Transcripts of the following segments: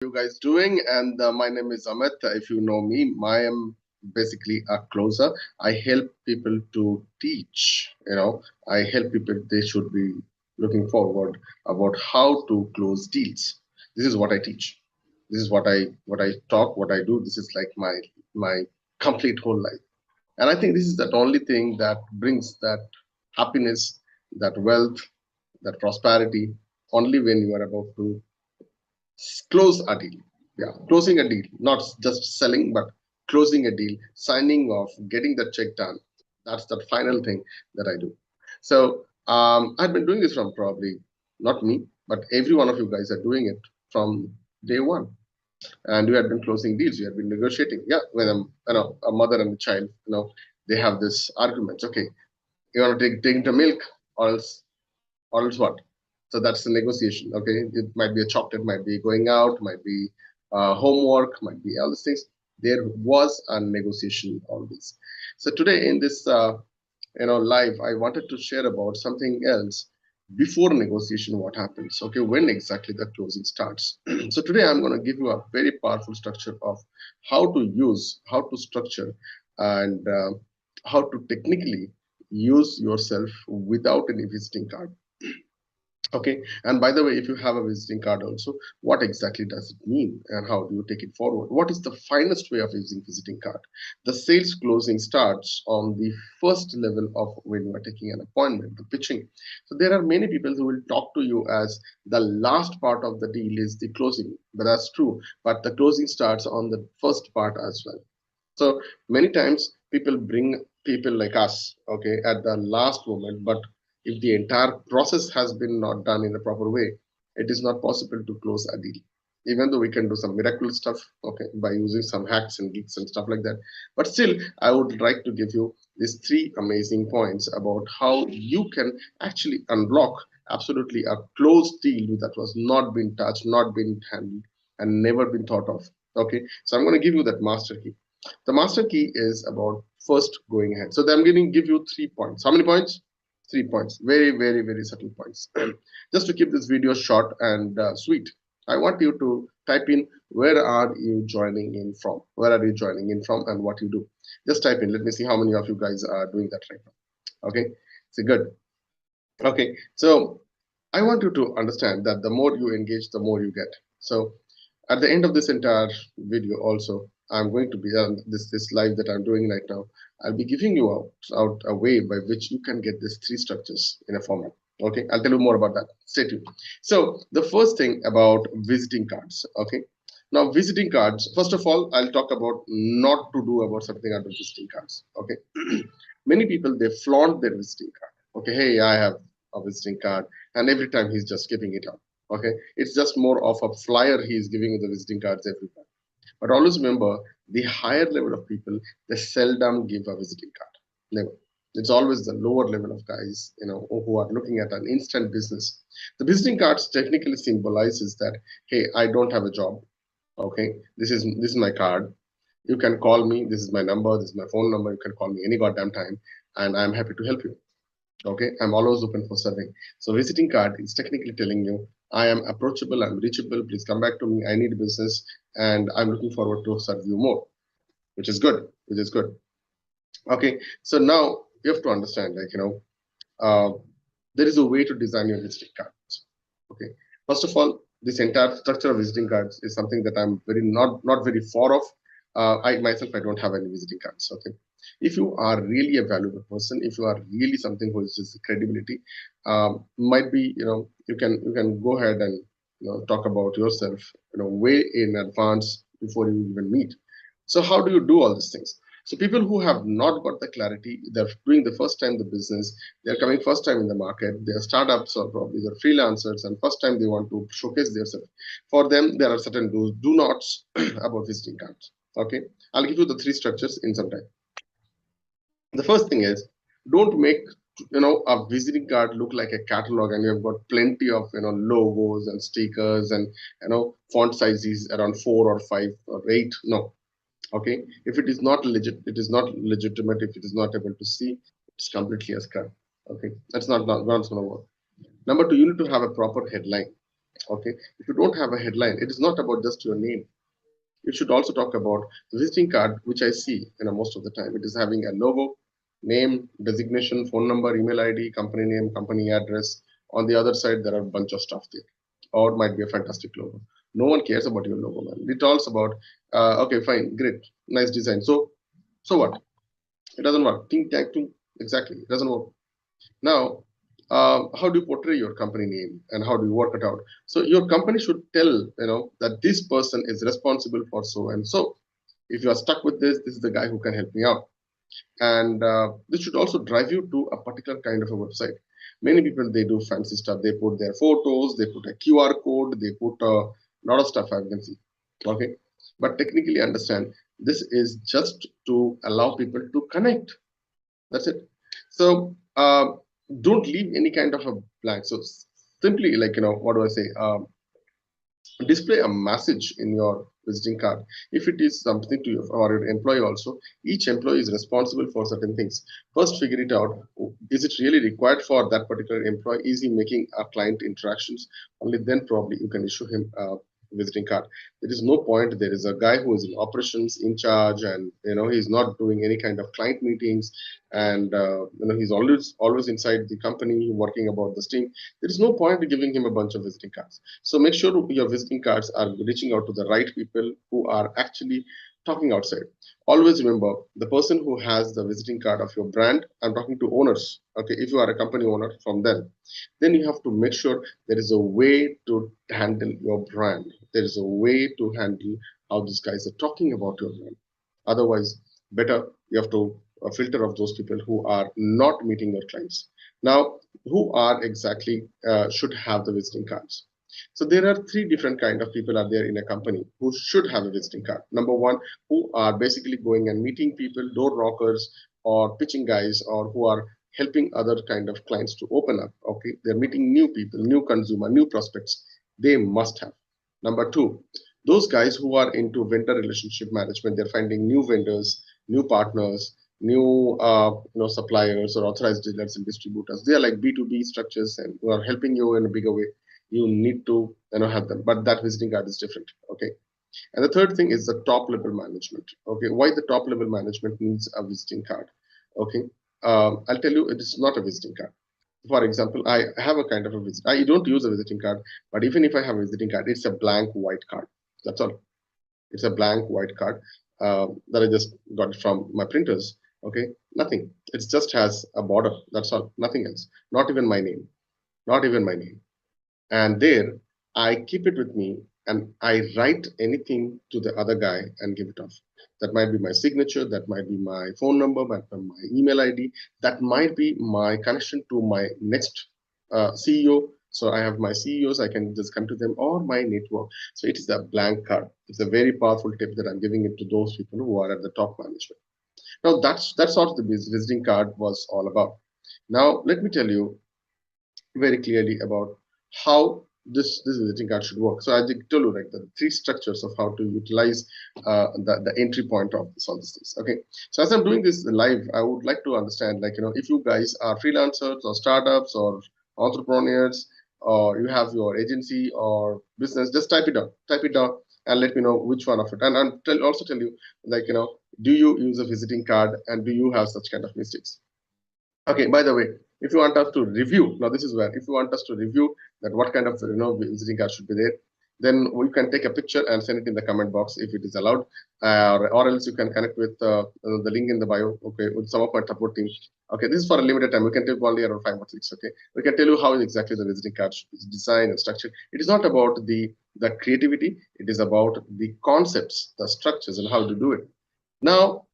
You guys doing? And my name is Amit. If you know me, I am basically a closer. I help people to teach. I help people. They should be looking forward about how to close deals. This is what I teach. This is what I talk. What I do. This is like my complete whole life. And I think this is the only thing that brings that happiness, that wealth, that prosperity only when you are about to close a deal. Yeah, closing a deal, not just selling, but closing a deal, signing off, getting the check done. That's the final thing that I do. So I've been doing this from probably not me, but every one of you guys are doing it from day one. And you had been closing deals, you had been negotiating. Yeah, when a mother and a child, they have this argument. Okay, you want to take the milk, or else what? So that's the negotiation. Okay, it might be a chocolate, might be going out, might be homework, might be all these things. There was a negotiation always. So today in this live, I wanted to share about something else before negotiation. What happens? Okay, when exactly the closing starts. So today I'm going to give you a very powerful structure of how to structure, and how to technically use yourself without any visiting card. Okay, and by the way, if you have a visiting card also, what exactly does it mean and how do you take it forward? What is the finest way of using visiting card? The sales closing starts on the first level of when you are taking an appointment, the pitching. So there are many people who will talk to you as the last part of the deal is the closing, but that's true. But the closing starts on the first part as well. So many times people bring people like us, okay, at the last moment, but if the entire process has been not done in a proper way, it is not possible to close a deal. Even though we can do some miraculous stuff, okay, by using some hacks and geeks and stuff like that. But still, I would like to give you these three amazing points about how you can actually unblock absolutely a closed deal that was not been touched, not been handled, and never been thought of. Okay, so I'm going to give you that master key. The master key is about first going ahead. So I'm going to give you 3 points. How many points? 3 points. Very, very, very subtle points. Just to keep this video short and sweet, I want you to type in where are you joining in from? Where are you joining in from and what you do? Just type in. Let me see how many of you guys are doing that right now. Okay, so good. Okay, so I want you to understand that the more you engage, the more you get. So at the end of this entire video also, I'm going to be this live that I'm doing right now. I'll be giving you out a way by which you can get these three structures in a format. Okay, I'll tell you more about that. Stay tuned. So the first thing about visiting cards. Okay, now visiting cards. First of all, I'll talk about not to do about something about visiting cards. Okay, many people they flaunt their visiting card. Okay, hey, I have a visiting card, and every time he's just giving it out. Okay, it's just more of a flyer he is giving you the visiting cards every time. But always remember, the higher level of people, they seldom give a visiting card. Never. It's always the lower level of guys, who are looking at an instant business. The visiting cards technically symbolizes that, hey, I don't have a job. Okay, this is my card. You can call me. This is my number. This is my phone number. You can call me any goddamn time, and I'm happy to help you. Okay, I'm always open for serving. So visiting card is technically telling you I am approachable, I'm reachable, please come back to me, I need business, and I'm looking forward to serve you more, which is good. Okay, so now you have to understand, like, uh, there is a way to design your visiting cards. Okay, first of all, this entire structure of visiting cards is something that I'm very not very far off. I myself, I don't have any visiting cards. Okay, if you are really a valuable person, if you are really something who is just credibility, might be, you can go ahead and talk about yourself, way in advance before you even meet. So how do you do all these things? So people who have not got the clarity, they're doing the first time the business, they're coming first time in the market, they're startups or probably they're freelancers, and first time they want to showcase themselves. For them, there are certain do nots about visiting cards. Okay, I'll give you the three structures in some time. The first thing is, don't make a visiting card look like a catalog and you've got plenty of logos and stickers and font sizes around 4 or 5 or 8. No. Okay, if it is not legit, it is not legitimate. If it is not able to see, it's completely a scam. Okay, that's not going to work. Number two, you need to have a proper headline. Okay, if you don't have a headline, it is not about just your name. You should also talk about the visiting card, which I see, most of the time. It is having a logo, name, designation, phone number, email ID, company name, company address. On the other side, there are a bunch of stuff there. Or it might be a fantastic logo. No one cares about your logo, man. It talks about, okay, fine, great, nice design. So what? It doesn't work. Think tank, think exactly. It doesn't work. Now, how do you portray your company name and how do you work it out? So your company should tell that this person is responsible for so and so. If you are stuck with this is the guy who can help me out. And this should also drive you to a particular kind of a website. Many people, they do fancy stuff. They put their photos, they put a QR code, they put a lot of stuff I can see. Okay, but technically understand this is just to allow people to connect. That's it. So don't leave any kind of a blank. So simply, like, what do I say? Display a message in your visiting card. If it is something to your or your employee also, each employee is responsible for certain things. First, figure it out. Is it really required for that particular employee? Is he making a client interactions? Only then probably you can issue him a visiting card. There is no point. There is a guy who is in operations in charge, and he's not doing any kind of client meetings, and he's always inside the company working about this thing. There is no point in giving him a bunch of visiting cards. So make sure your visiting cards are reaching out to the right people who are actually talking outside. Always remember the person who has the visiting card of your brand. I'm talking to owners. Okay, if you are a company owner from them, then you have to make sure there is a way to handle your brand. There is a way to handle how these guys are talking about your brand. Otherwise, better you have to filter of those people who are not meeting your clients. Now, who are exactly should have the visiting cards? So there are three different kind of people are there in a company who should have a visiting card. Number one, who are basically going and meeting people, door knockers or pitching guys, or who are helping other kind of clients to open up. Okay, they're meeting new people, new consumer, new prospects. They must have. Number two, those guys who are into vendor relationship management, they're finding new vendors, new partners, new suppliers or authorized dealers and distributors. They are like B2B structures and who are helping you in a bigger way. You need to have them, but that visiting card is different. Okay, and the third thing is the top level management. Okay, why the top level management needs a visiting card? Okay, I'll tell you, it is not a visiting card. For example, I have a kind of a visit. I don't use a visiting card, but even if I have a visiting card, it's a blank white card. That's all. It's a blank white card that I just got from my printers. Okay, nothing. It just has a border. That's all. Nothing else. Not even my name. Not even my name. And there, I keep it with me and I write anything to the other guy and give it off. That might be my signature, that might be my phone number, might be my email ID, that might be my connection to my next CEO. So I have my CEOs, I can just come to them, or my network. So it is a blank card. It's a very powerful tip that I'm giving it to those people who are at the top management. Now that's what the visiting card was all about. Now let me tell you very clearly about how this visiting card should work. So I did tell you like the three structures of how to utilize the entry point of all these things. Okay. So as I'm doing this live, I would like to understand like if you guys are freelancers or startups or entrepreneurs or you have your agency or business, just type it down. Type it down and let me know which one of it. And also tell you like do you use a visiting card and do you have such kind of mistakes? Okay, by the way, if you want us to review, now this is where, if you want us to review that what kind of visiting card should be there, then we can take a picture and send it in the comment box if it is allowed, or else you can connect with the link in the bio. Okay, with some of my support team. Okay, this is for a limited time. We can take only around 5 or 6. Okay, we can tell you how exactly the visiting card is designed and structured. It is not about the creativity. It is about the concepts, the structures, and how to do it. Now,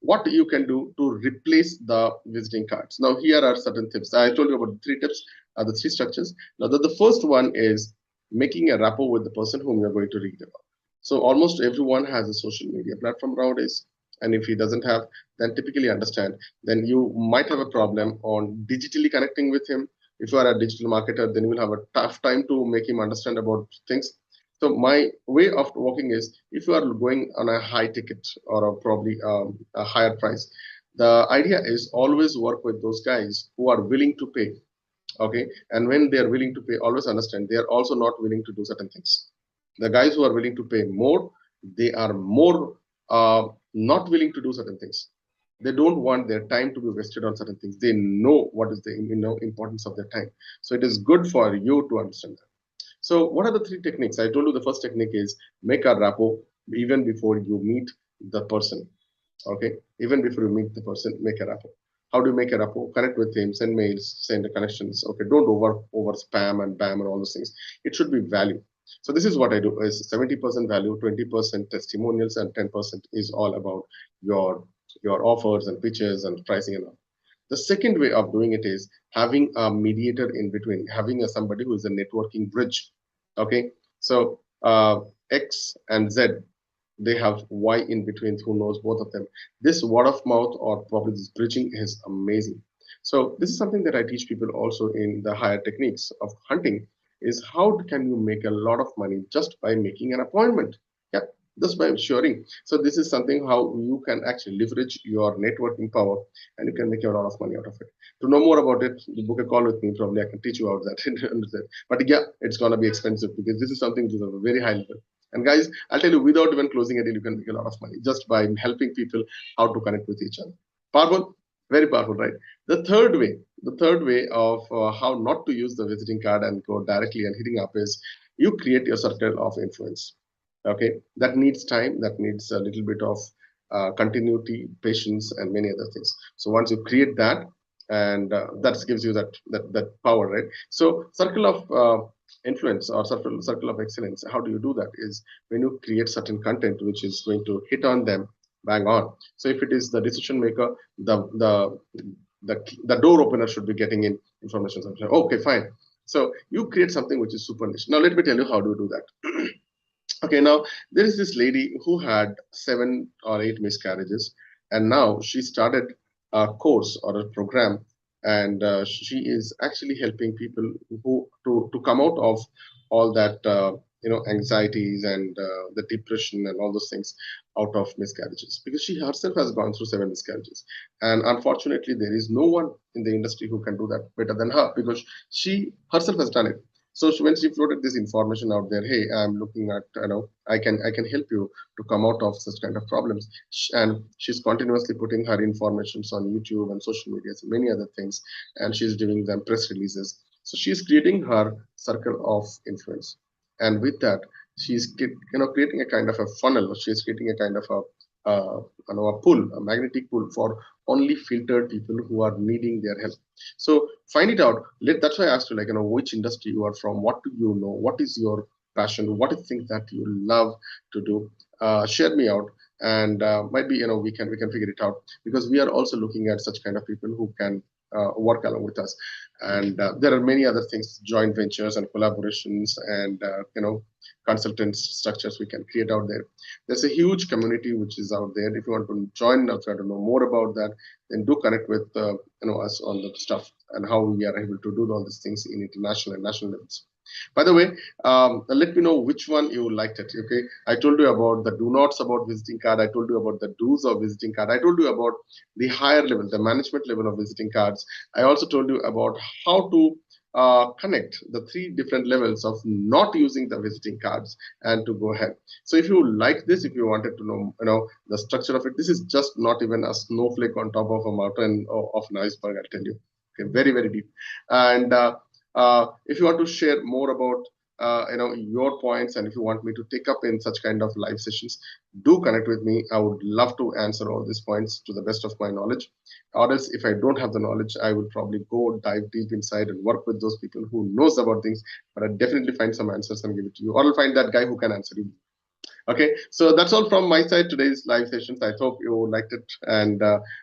what you can do to replace the visiting cards. Now, here are certain tips. I told you about the three tips, the three structures. Now, the first one is making a rapport with the person whom you're going to read about. So almost everyone has a social media platform nowadays. And if he doesn't have, then typically understand, then you might have a problem on digitally connecting with him. If you are a digital marketer, then you will have a tough time to make him understand about things. So my way of working is if you are going on a high ticket or probably a higher price, the idea is always work with those guys who are willing to pay. Okay, and when they are willing to pay, always understand they are also not willing to do certain things. The guys who are willing to pay more, they are more not willing to do certain things. They don't want their time to be wasted on certain things. They know what is the importance of their time. So it is good for you to understand that. So what are the three techniques? I told you the first technique is make a rapport even before you meet the person. Okay, even before you meet the person, make a rapport. How do you make a rapport? Connect with him, send mails, send the connections. Okay, don't over spam and bam and all those things. It should be value. So this is what I do: is 70% value, 20% testimonials, and 10% is all about your your offers and pitches and pricing and all. The second way of doing it is having a mediator in between, having a somebody who is a networking bridge. Okay, so X and Z, they have Y in between who knows both of them. This word of mouth or probably this bridging is amazing. So this is something that I teach people also in the higher techniques of hunting is how can you make a lot of money just by making an appointment. Yeah, just by sharing. So this is something how you can actually leverage your networking power and you can make a lot of money out of it. To know more about it, you book a call with me. Probably I can teach you about that. But yeah, it's gonna be expensive because this is something which is of a very high level. And guys, I'll tell you, without even closing a deal, you can make a lot of money just by helping people how to connect with each other. Powerful, very powerful, right? The third way of how not to use the visiting card and go directly and hitting up is you create your circle of influence. Okay, that needs time, that needs a little bit of continuity, patience, and many other things. So once you create that, and that gives you that power, right? So circle of influence or circle of excellence. How do you do that? Is when you create certain content which is going to hit on them bang on. So if it is the decision maker, the door opener should be getting in information. Okay, fine. So you create something which is super niche. Now let me tell you how do you do that. Okay, now there is this lady who had 7 or 8 miscarriages, and now she started a course or a program, and she is actually helping people who to come out of all that anxieties and the depression and all those things out of miscarriages because she herself has gone through 7 miscarriages, and unfortunately there is no one in the industry who can do that better than her because she herself has done it. So when she floated this information out there, hey, I'm looking at, I can help you to come out of such kind of problems. And she's continuously putting her informations on YouTube and social media and many other things, and she's doing them press releases. So she's creating her circle of influence, and with that, she's creating a kind of a funnel. She's creating a kind of a pull, a magnetic pull for only filtered people who are needing their help. So find it out. That's why I asked you, like, which industry you are from, what do you know, what is your passion, what is things that you love to do. Share me out, and might be we can figure it out because we are also looking at such kind of people who can work along with us. And there are many other things, joint ventures and collaborations, and consultants structures we can create out there. There's a huge community which is out there. If you want to join, or try to know more about that, then do connect with us on the stuff and how we are able to do all these things in international and national levels. By the way, let me know which one you liked it. Okay, I told you about the do nots about visiting card. I told you about the do's of visiting card. I told you about the higher level, the management level of visiting cards. I also told you about how to connect the 3 different levels of not using the visiting cards and to go ahead. So if you like this, if you wanted to know, the structure of it, this is just not even a snowflake on top of a mountain of an iceberg. I'll tell you. Okay, very very deep. And if you want to share more about your points, and if you want me to take up in such kind of live sessions, do connect with me. I would love to answer all these points to the best of my knowledge. Or else, if I don't have the knowledge, I will probably go dive deep inside and work with those people who knows about things. But I definitely find some answers and give it to you, or I'll find that guy who can answer you. Okay, so that's all from my side. Today's live sessions. I hope you liked it, and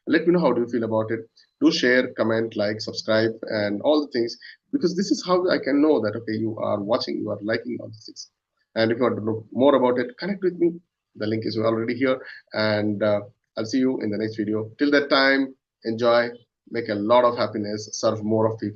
let me know how do you feel about it. Do share, comment, like, subscribe, and all the things, because this is how I can know that okay, you are watching, you are liking all these things. And if you want to know more about it, connect with me. The link is already here, and I'll see you in the next video. Till that time, enjoy, make a lot of happiness, serve more of people.